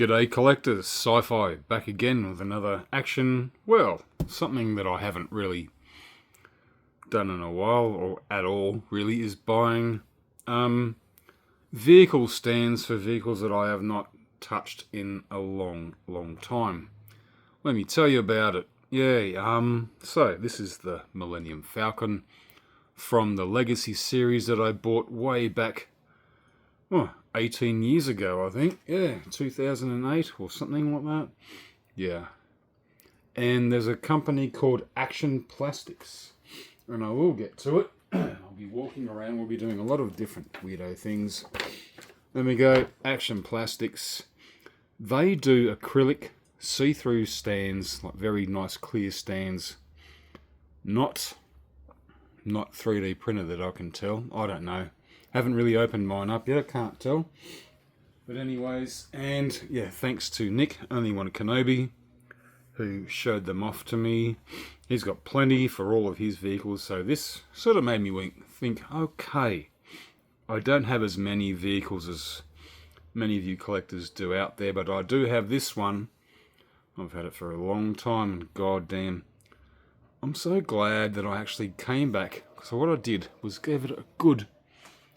G'day collectors, Sci-Fi back again with another action, well, something that I haven't really done in a while, or at all really, is buying vehicle stands for vehicles that I have not touched in a long time. Let me tell you about it. So this is the Millenium Falcon from the Legacy series that I bought way back 18 years ago, I think. 2008 or something like that. Yeah. And there's a company called Action Plastics. And I will get to it. I'll be walking around. We'll be doing a lot of different weirdo things. There we go. Action Plastics. They do acrylic see-through stands, like very nice clear stands. Not 3D printed that I can tell. I don't know. Haven't really opened mine up yet, I can't tell. But anyways, and yeah, thanks to Nick, Only One Kenobi, who showed them off to me. He's got plenty for all of his vehicles, so this sort of made me think, okay, I don't have as many vehicles as many of you collectors do out there, but I do have this one. I've had it for a long time, and goddamn, I'm so glad that I actually came back. So what I did was give it a good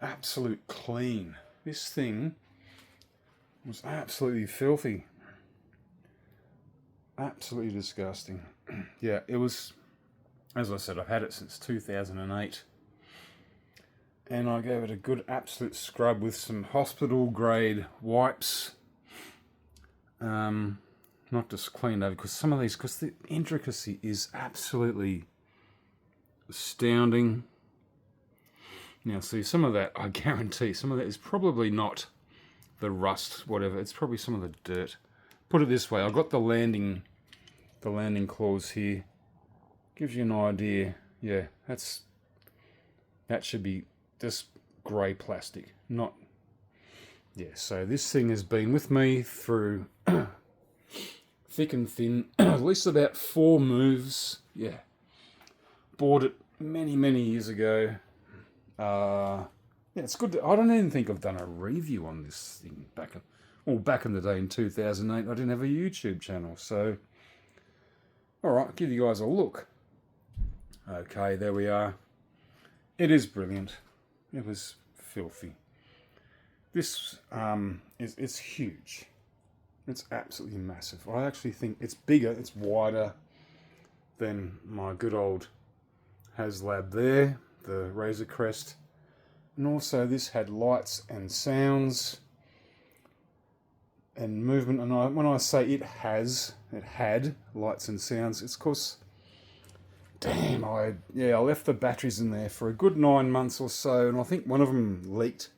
absolute clean. This thing was absolutely filthy. Absolutely disgusting. Yeah, it was, as I said, I've had it since 2008. And I gave it a good absolute scrub with some hospital grade wipes. Not just cleaned over, because some of these, because the intricacy is absolutely astounding. Now, see, some of that, I guarantee, some of that is probably not the rust, whatever. It's probably some of the dirt. Put it this way, I've got the landing clause here. Gives you an idea. Yeah, that should be just grey plastic, not. Yeah, so this thing has been with me through thick and thin, at least about 4 moves. Yeah, bought it many years ago. Yeah, it's good. I don't even think I've done a review on this thing back in the day in 2008. I didn't have a YouTube channel, so all right, give you guys a look. Okay, there we are. It is brilliant. It was filthy. This is huge. It's absolutely massive. I actually think it's bigger. It's wider than my good old HasLab there. The Razor Crest, and also this had lights and sounds and movement. And when I say it had lights and sounds, it's because, damn, I left the batteries in there for a good 9 months or so, and I think one of them leaked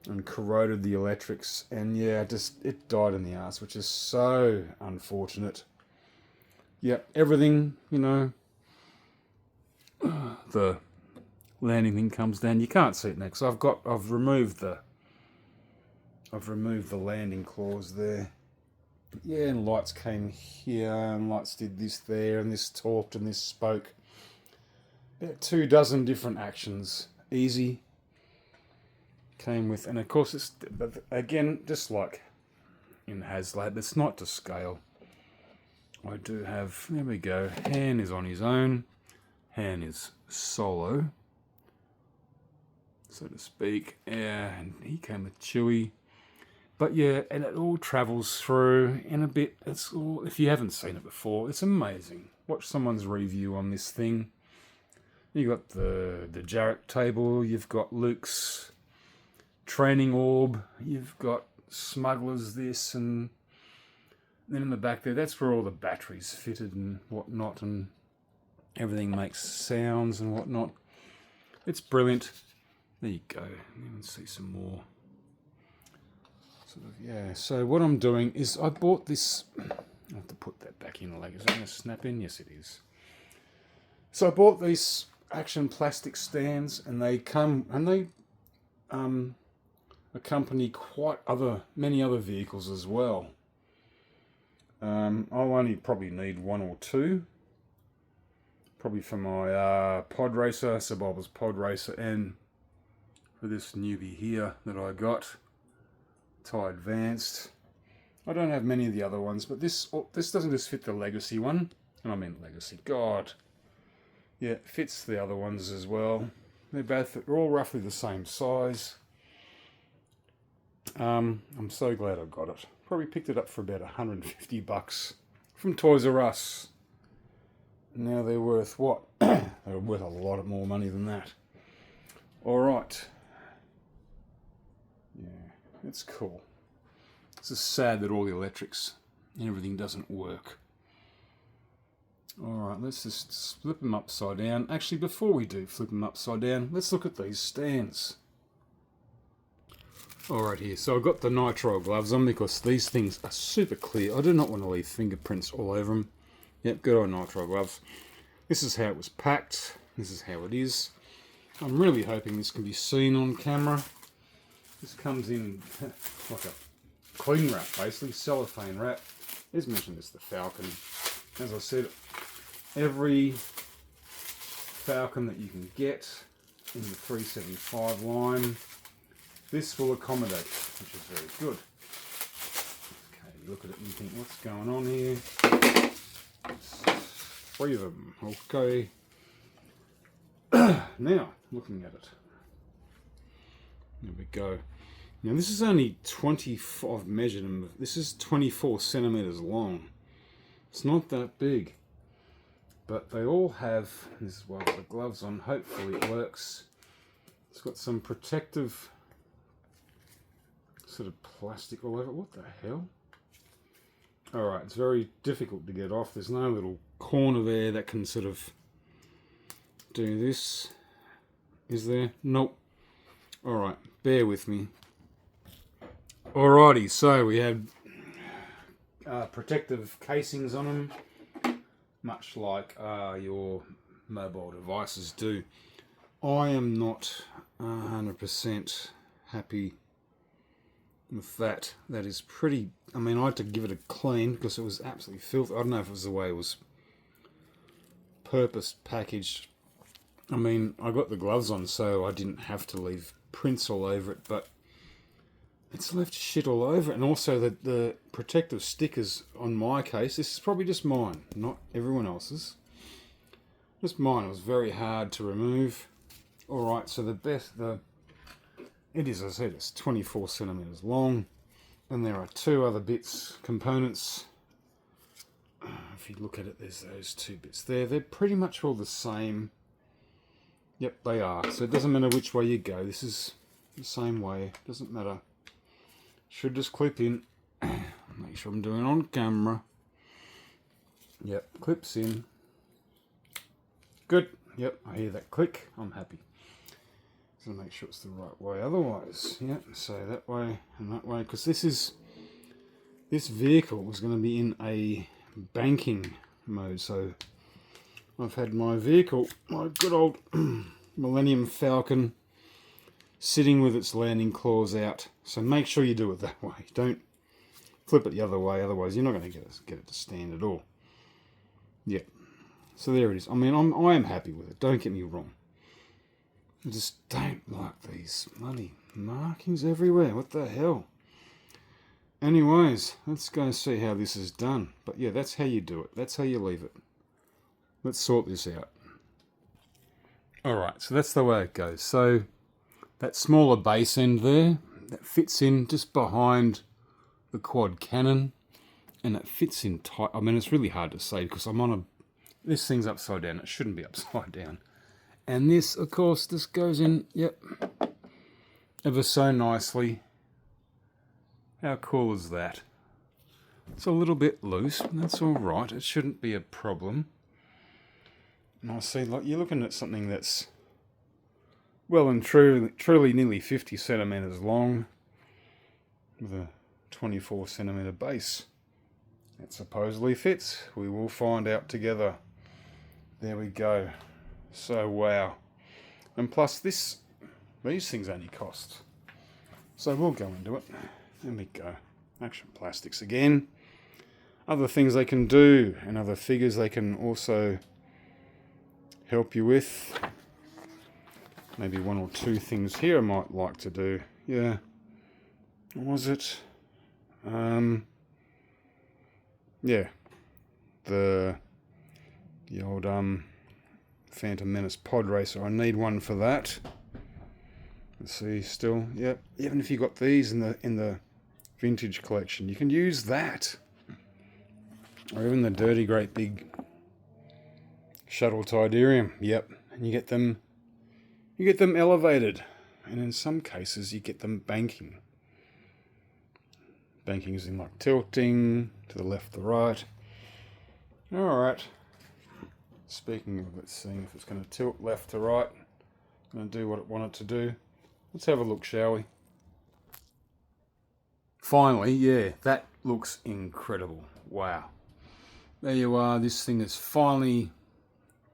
and corroded the electrics, and yeah, it died in the ass, which is so unfortunate. Yeah, everything, the landing thing comes down. You can't see it next. I've removed the landing clause there. Yeah, and lights came here, and lights did this there, and this torqued, and this spoke. About 24 different actions. Easy. Came with, and of course it's, again, just like in HasLab, it's not to scale. I do have, there we go, Han is on his own. Han is solo, so to speak. Yeah, and he came with Chewie. But yeah, and it all travels through in a bit. It's all, if you haven't seen it before, it's amazing. Watch someone's review on this thing. You got the Jarrett table, you've got Luke's training orb, you've got Smuggler's this, and then in the back there, that's where all the batteries fitted and whatnot, and everything makes sounds and whatnot. It's brilliant. There you go. You can see some more. Yeah, so what I'm doing is I bought this. I have to put that back in the leg. Is it going to snap in? Yes, it is. So I bought these Action Plastic stands, and they come, and they accompany many other vehicles as well. I'll only probably need 1 or 2. Probably for my pod racer, Sir Bob's pod racer, and for this newbie here that I got, Tie Advanced. I don't have many of the other ones, but this doesn't just fit the Legacy one. And I mean Legacy, God. Yeah, it fits the other ones as well. They're all roughly the same size. I'm so glad I got it. Probably picked it up for about $150 from Toys R Us. Now they're worth what? They're worth a lot more money than that. Alright. Yeah, it's cool. It's just sad that all the electrics and everything doesn't work. Alright, let's just flip them upside down. Actually, before we do flip them upside down, let's look at these stands. Alright here, so I've got the nitrile gloves on because these things are super clear. I do not want to leave fingerprints all over them. Yep, good old nitrile gloves. This is how it was packed. This is how it is. I'm really hoping this can be seen on camera. This comes in like a cling wrap, basically, cellophane wrap. As mentioned, it's the Falcon. As I said, every Falcon that you can get in the 375 line, this will accommodate, which is very good. Okay, you look at it and you think, what's going on here? 3 of them, okay. Now, looking at it. There we go. Now this is only 24, I've measured them, this is 24 centimeters long. It's not that big. But they all have, this is why I've got the gloves on, hopefully it works. It's got some protective sort of plastic all over it. What the hell? Alright, it's very difficult to get off. There's no little corner there that can sort of do this. Is there? Nope. Alright, bear with me. Alrighty, so we have protective casings on them, much like your mobile devices do. I am not 100% happy with that. That is pretty, I mean, I had to give it a clean because it was absolutely filthy. I don't know if it was the way it was purpose packaged. I mean, I got the gloves on so I didn't have to leave prints all over it, but it's left shit all over it. And also the protective stickers on my case, this is probably just mine, not everyone else's. Just mine, it was very hard to remove. Alright, so it is, as I said, it's 24 centimeters long. And there are 2 other components. If you look at it, there's those 2 bits there. They're pretty much all the same. Yep, they are. So it doesn't matter which way you go. This is the same way. Doesn't matter. Should just clip in. Make sure I'm doing it on camera. Yep, clips in. Good. Yep, I hear that click. I'm happy. So make sure it's the right way. Otherwise, yep, so that way and that way. Because this vehicle was going to be in a banking mode. So I've had my vehicle, my good old Millenium Falcon, sitting with its landing claws out. So make sure you do it that way. Don't flip it the other way, otherwise you're not going to get it to stand at all. Yep. So there it is. I mean, I am happy with it. Don't get me wrong. I just don't like these bloody markings everywhere. What the hell? Anyways, let's go and see how this is done. But yeah, that's how you do it. That's how you leave it. Let's sort this out. Alright, so that's the way it goes. So that smaller base end there, that fits in just behind the quad cannon, and it fits in tight. I mean, it's really hard to say because I'm on a, this thing's upside down. It shouldn't be upside down. And this, of course, this goes in, yep, ever so nicely. How cool is that? It's a little bit loose, but that's alright. It shouldn't be a problem. And I see, like, you're looking at something that's well and truly nearly 50 centimeters long with a 24 centimeter base. It supposedly fits. We will find out together. There we go. So wow. And plus these things only cost. So we'll go into it. There we go. Action plastics again. Other things they can do and other figures they can also help you with. Maybe 1 or 2 things here I might like to do. Yeah. What was it? yeah, the old Phantom Menace pod racer. I need one for that. Let's see, still, yep. Even if you got these in the vintage collection, you can use that, or even the dirty great big shuttle Tidarium. Yep, and you get them elevated, and in some cases you get them banking. Banking is in like tilting to the left, the right. All right. Speaking of it, seeing if it's going to tilt left to right, going to do what it wanted to do. Let's have a look, shall we? Finally, yeah, that looks incredible. Wow. There you are. This thing is finally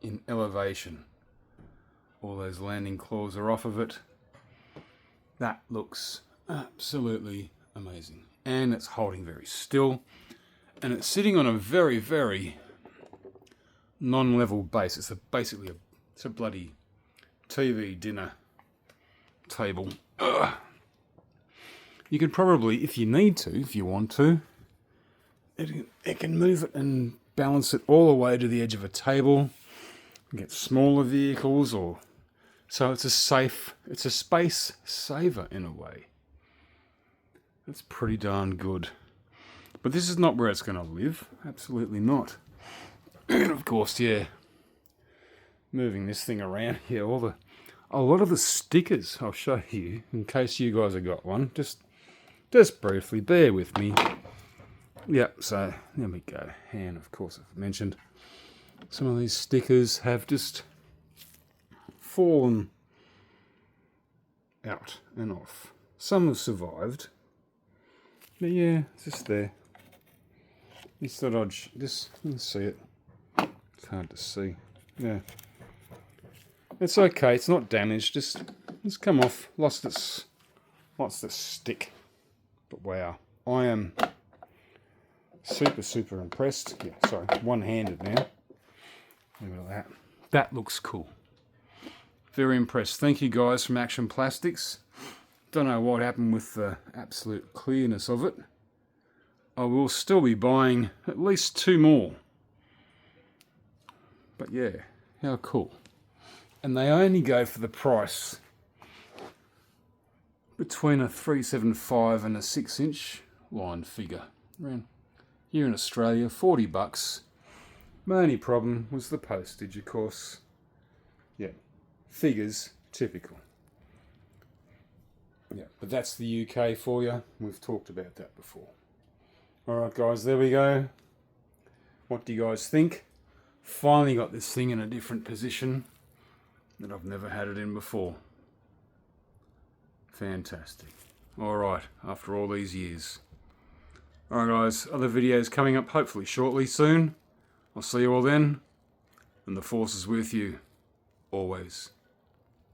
in elevation. All those landing claws are off of it. That looks absolutely amazing. And it's holding very still. And it's sitting on a very, very non-level base. It's basically a bloody TV dinner table. Ugh. You can probably, if you need to, if you want to, it can move it and balance it all the way to the edge of a table. Get smaller vehicles, or so it's a space saver in a way. That's pretty darn good. But this is not where it's going to live. Absolutely not. And of course, yeah, moving this thing around. Yeah, a lot of the stickers I'll show you in case you guys have got one. Just briefly, bear with me. Yep. So there we go. And of course, I've mentioned some of these stickers have just fallen out and off. Some have survived. But yeah, it's just there. Just thought I'd just you can see it. It's hard to see. Yeah. It's okay, it's not damaged, just it's come off. Lost its stick. But wow. I am super impressed. Yeah, sorry, one-handed now. Look at that. That looks cool. Very impressed. Thank you guys from Action Plastics. Don't know what happened with the absolute clearness of it. I will still be buying at least 2 more. But yeah, how cool. And they only go for the price between a 375 and a 6-inch line figure. Around here in Australia, $40. My only problem was the postage, of course. Yeah, figures, typical. Yeah, but that's the UK for you. We've talked about that before. Alright guys, there we go. What do you guys think? Finally got this thing in a different position that I've never had it in before. Fantastic. Alright, after all these years. Alright guys, other videos coming up hopefully shortly soon. I'll see you all then, and the force is with you, always.